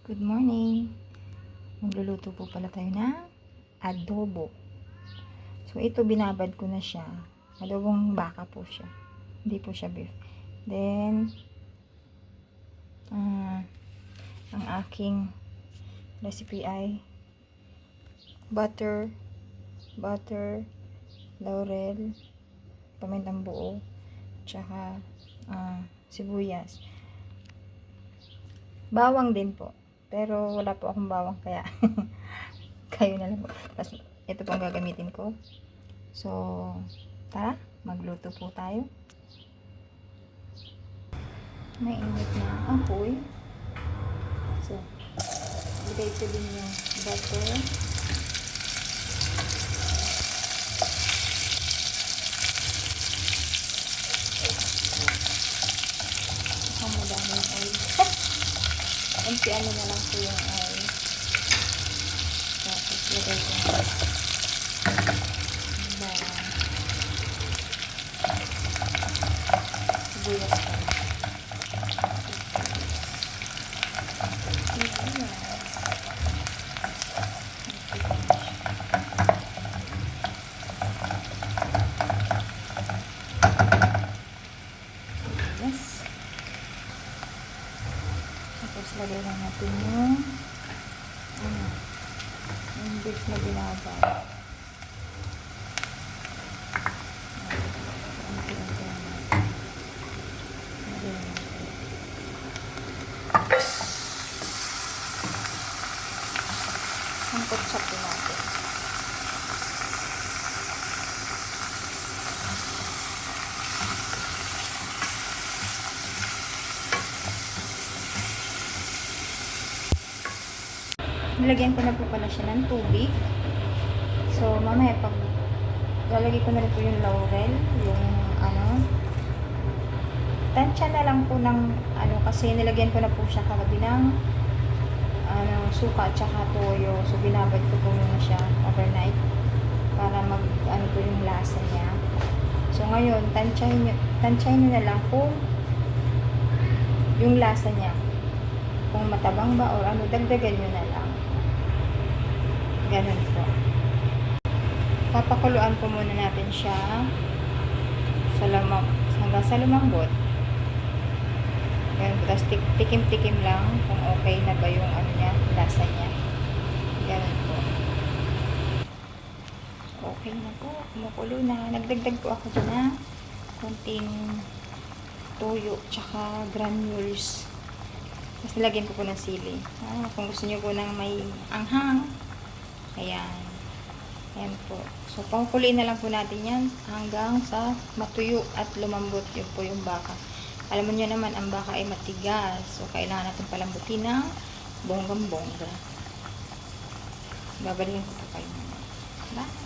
Good morning. Magluluto po pala tayo ng adobo. So, ito binabad ko na siya. Adobong baka po siya. Hindi po siya beef. Then, ang aking recipe ay butter, laurel, pamintang buo, tsaka sibuyas. Bawang din po. Pero wala po akong bawang kaya kayo na lang po. Tapos ito po ang gagamitin ko. So, tara, magluto po tayo. Mainit na ang apoy. So, ilagay ko din yung butter. Ang madami yung oil. Unti-ano na lang po yung oil. Tapos lagay ko na sibuyas pa. Tapos lagay na natin yung beef na binabad. Sangkot-sak natin. Nilagyan ko na po pala siya ng tubig. So, mamaya pag lalagay ko na rin po yung laurel, yung tansya na lang po ng kasi nilagyan ko na po siya kagabi ng suka at saka toyo. So, binabad ko po muna siya overnight para po yung lasa niya. So, ngayon, tansyahin nyo na lang kung yung lasa niya. Kung matabang ba or dagdagan nyo na lang. Ganun po. Papakuluan po muna natin siya hanggang sa lumambot. Ganun po. Tapos tikim-tikim lang kung okay na ba yung lasa niya. Ganun po. Okay na po. Kumukulo na. Nagdagdag po ako dyan na konting toyo tsaka granules. Tapos nilagyan ko po ng sili. Kung gusto nyo po ng may anghang, ayan. Ayan po. So, pangkuliin na lang po natin yan hanggang sa matuyo at lumambot. Yun po yung baka. Alam mo nyo naman, ang baka ay matigas. So, kailangan natin palambutin ng bonggang-bongga. Babalikin ko po kayo. Bye!